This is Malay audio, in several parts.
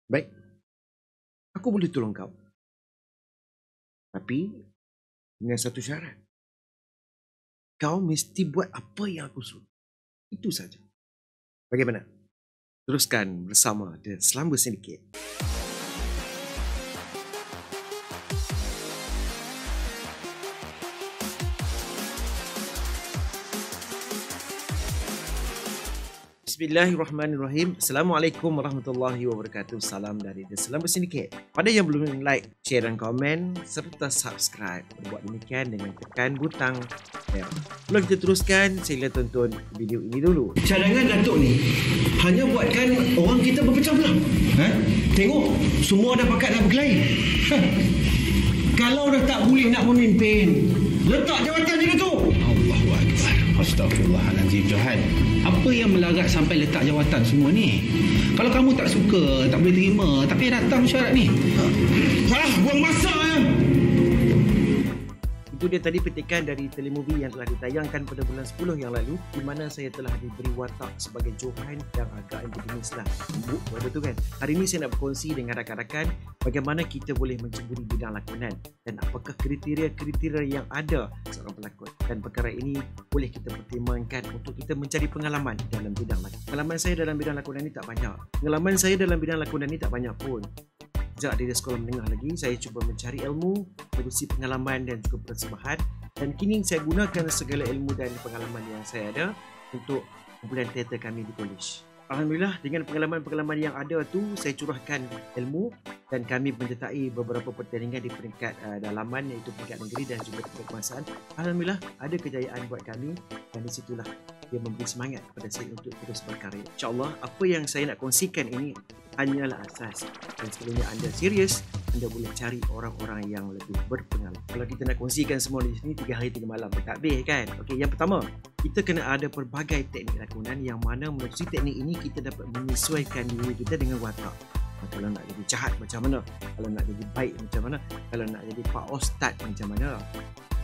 Baik, aku boleh tolong kau. Tapi dengan satu syarat. Kau mesti buat apa yang aku suruh. Itu saja. Bagaimana? Teruskan bersama The Slumber Syndicate. Bismillahirrahmanirrahim. Assalamualaikum warahmatullahi wabarakatuh. Salam dari The Slumber Syndicate. Pada yang belum like, share dan komen serta subscribe, berbuat demikian dengan tekan butang bell. Sebelum kita teruskan, sila tonton video ini dulu. Cadangan Datuk ni hanya buatkan orang kita berpecah belah. Tengok, semua dah pakat nak berkelahi. Kalau dah tak boleh nak memimpin, letak jawatan je Datuk. Allahu Akbar. Astagfirullahaladzim. Johan, apa yang melarat sampai letak jawatan semua ni? Kalau kamu tak suka, tak boleh terima, tapi datang syarat ni. Buang masa ya. Itu dia tadi petikan dari telemovie yang telah ditayangkan pada bulan 10 yang lalu, di mana saya telah diberi watak sebagai Johan yang agak antagonis lah. Betul kan? Hari ini saya nak berkongsi dengan rakan-rakan bagaimana kita boleh menceburi bidang lakonan dan apakah kriteria-kriteria yang ada seorang pelakon. Dan perkara ini boleh kita pertimbangkan untuk kita mencari pengalaman dalam bidang lakonan. Pengalaman saya dalam bidang lakonan ini tak banyak. Pengalaman saya dalam bidang lakonan ini tak banyak pun. Sejak dari sekolah menengah lagi, saya cuba mencari ilmu, produksi pengalaman dan juga persembahan. Dan kini saya gunakan segala ilmu dan pengalaman yang saya ada untuk kumpulan teater kami di college. Alhamdulillah, dengan pengalaman-pengalaman yang ada tu, saya curahkan ilmu dan kami menyertai beberapa pertandingan di peringkat dalaman, iaitu peringkat negeri dan juga peringkat kebangsaan. Alhamdulillah, ada kejayaan buat kami dan disitulah dia memberi semangat kepada saya untuk terus berkarya. InsyaAllah, apa yang saya nak kongsikan ini hanyalah asas. Dan sekiranya anda serius, anda boleh cari orang-orang yang lebih berpengalaman. Kalau kita nak kongsikan semua di sini 3 hari 3 malam, tak habis kan? Okey, yang pertama, kita kena ada pelbagai teknik lakonan yang mana melalui teknik ini kita dapat menyesuaikan diri kita dengan watak. Kalau nak jadi jahat macam mana? Kalau nak jadi baik macam mana? Kalau nak jadi Pak Ustaz macam mana?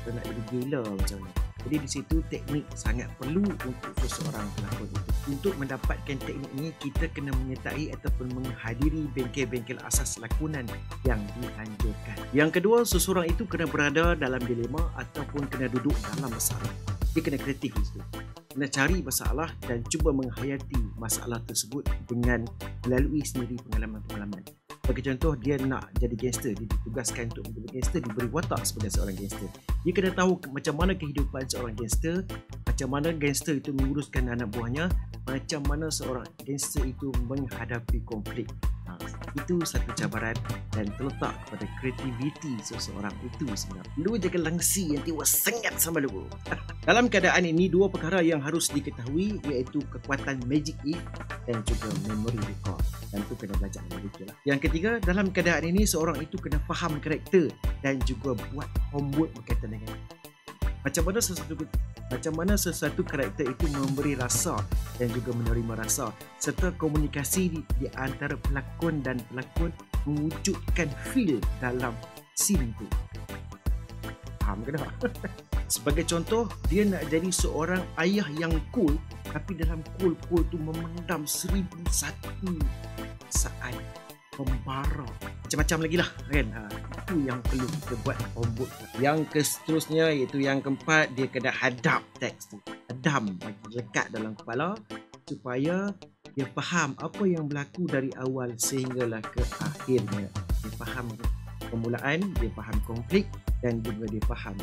Kalau nak jadi gila macam mana? Jadi di situ teknik sangat perlu untuk seseorang pelakon itu. Untuk mendapatkan teknik ini, kita kena menyertai ataupun menghadiri bengkel-bengkel asas lakonan yang dianjurkan. Yang kedua, seseorang itu kena berada dalam dilema ataupun kena duduk dalam masalah. Dia kena kreatif di situ. Kena cari masalah dan cuba menghayati masalah tersebut dengan melalui sendiri pengalaman-pengalaman. Bagi contoh, dia nak jadi gangster, dia ditugaskan untuk menjadi gangster, diberi watak sebagai seorang gangster. Dia kena tahu macam mana kehidupan seorang gangster, macam mana gangster itu menguruskan anak buahnya, macam mana seorang gangster itu menghadapi konflik. Itu satu cabaran dan terletak kepada kreativiti seseorang itu sebenarnya. Lu jangan langsi yang tiwas sengat sama lu. Dalam keadaan ini, 2 perkara yang harus diketahui iaitu kekuatan magic if dan juga memory recall. Dan itu kena belajar dari itu lah. Yang ketiga, dalam keadaan ini seorang itu kena faham karakter dan juga buat homework berkaitan dengan macam mana sesuatu karakter itu memberi rasa dan juga menerima rasa, serta komunikasi di antara pelakon dan pelakon mewujudkan feel dalam scene itu. Faham ke tak? Sebagai contoh, dia nak jadi seorang ayah yang cool, tapi dalam cool tu memendam 1001 saat membara. Macam-macam lagi lah kan. Itu yang perlu kita buat homework. Yang seterusnya iaitu yang keempat, dia kena hadap teks tu. Hadam bagi lekat dalam kepala supaya dia faham apa yang berlaku dari awal sehinggalah ke akhirnya. Dia faham permulaan, dia faham konflik dan juga dia faham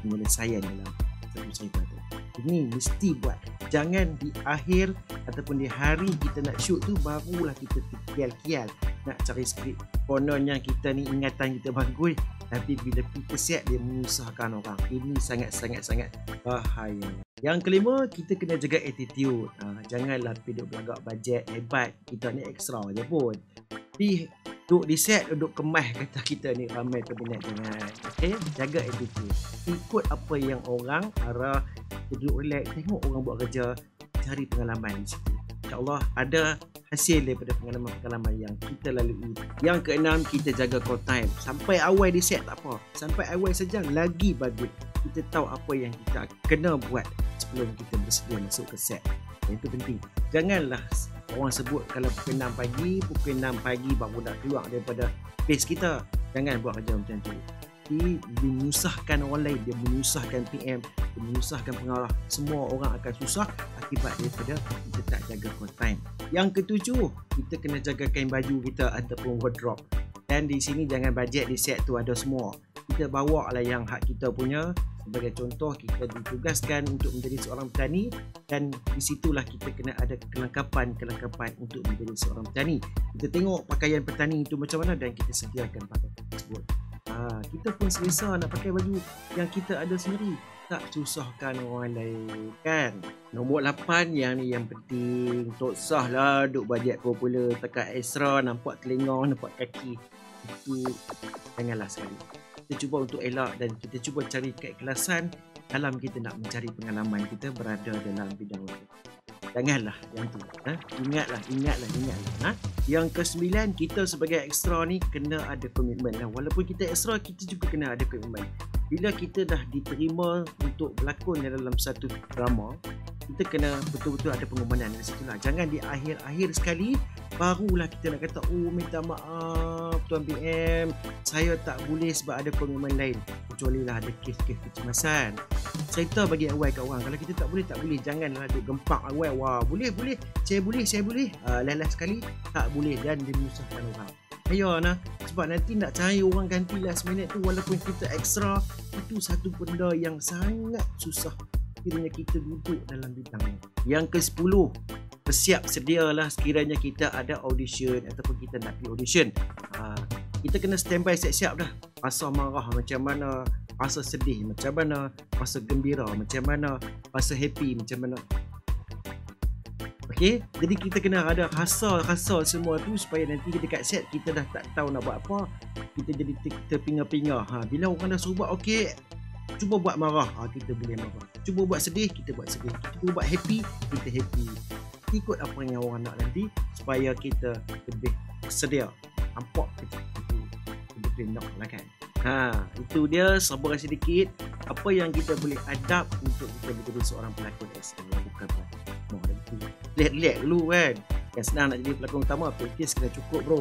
penyelesaian dalam satu cerita tu. Ini mesti buat. Jangan di akhir ataupun di hari kita nak shoot tu barulah kita terkial-kial nak cari skrip. Kononnya kita ni ingatan kita bagus, tapi bila kita siap dia menyusahkan orang. Ini sangat-sangat bahaya. Yang kelima, kita kena jaga attitude. Janganlah duduk belagak bajet hebat, kita ni extra je pun. Tapi duduk di set, duduk kemas kata kita ni ramai peminat. Jangan. Okay? Jaga attitude. Ikut apa yang orang arah, duduk relax, tengok orang buat kerja, cari pengalaman di situ. InsyaAllah ada hasil daripada pengalaman-pengalaman yang kita lalui. Yang keenam, kita jaga call time. Sampai awal di set tak apa. Sampai awal sejam lagi bagus. Kita tahu apa yang kita kena buat sebelum kita bersedia masuk ke set. Yang itu penting. Janganlah orang sebut kalau pukul 6 pagi baru nak keluar daripada base kita. Jangan buat kerja macam tu. Dia menyusahkan orang lain, dia menyusahkan PM, dia menyusahkan pengarah. Semua orang akan susah akibat daripada kita tak jaga on time. Yang ketujuh, kita kena jaga kain baju kita ataupun wardrobe. Dan di sini jangan bajet di set tu ada semua. Kita bawa lah yang hak kita punya. Sebagai contoh, kita ditugaskan untuk menjadi seorang petani dan di situlah kita kena ada kelengkapan untuk menjadi seorang petani. Kita tengok pakaian petani itu macam mana dan kita sediakan pakaian tersebut. Kita pun selesa nak pakai baju yang kita ada sendiri, tak susahkan orang lain kan. Nombor 8 yang ni yang penting, tak sah lah duk bajet popular tekat extra nampak telinga, nampak kaki. Itu janganlah sekali. Kita cuba untuk elak dan kita cuba cari keikhlasan dalam kita nak mencari pengalaman kita berada dalam bidang lain. Janganlah yang tu. Ingatlah. Yang ke-9, kita sebagai extra ni kena ada komitmen. Walaupun kita extra, kita juga kena ada komitmen. Bila kita dah diterima untuk berlakon dalam satu drama, kita kena betul-betul ada pengorbanan dari situlah. Jangan di akhir-akhir sekali barulah kita nak kata, oh minta maaf Tuan PM, saya tak boleh sebab ada komitmen lain. Kecuali lah ada kes-kes kecemasan. Cerita bagi awal kat orang, kalau kita tak boleh, janganlah duk gempak awal. Wah, boleh, saya boleh. Last sekali tak boleh dan dia menyusahkan orang. Ayo nah, sebab nanti nak cari orang ganti last minute tu walaupun kita extra, itu satu benda yang sangat susah kiranya kita duduk dalam bidang ni. Yang ke-10, bersiap sedialah sekiranya kita ada audition ataupun kita nak pergi audition. Kita kena standby siap-siap dah. Rasa marah macam mana, rasa sedih macam mana, rasa gembira macam mana, rasa happy macam mana. Okey, jadi kita kena ada rasa semua tu supaya nanti dekat set kita dah tak tahu nak buat apa. Kita jadi terpinga-pinga. Bila orang dah suruh buat okey, cuba buat marah, kita boleh marah. Cuba buat sedih, kita buat sedih. Cuba buat happy, kita happy. Ikut apa yang orang nak nanti supaya kita lebih sedia. Nampak kita betul nak lah kan. Itu dia, sabar sedikit. Apa yang kita boleh adapt untuk kita menjadi seorang pelakon extra, bukan pelakon. Lihat dulu kan. Yang senang nak jadi pelakon utama, practice kena cukup bro.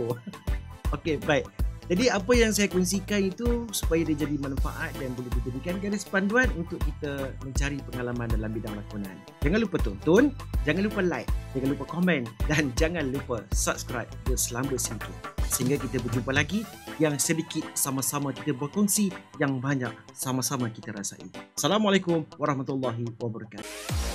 Okey, baik. Jadi apa yang saya kongsikan itu supaya dia jadi manfaat dan boleh dijadikan garis panduan untuk kita mencari pengalaman dalam bidang lakonan. Jangan lupa tonton, jangan lupa like, jangan lupa komen dan jangan lupa subscribe The Selamba Sedikit. Sehingga kita berjumpa lagi yang sedikit sama-sama kita berkongsi, yang banyak sama-sama kita rasai. Assalamualaikum warahmatullahi wabarakatuh.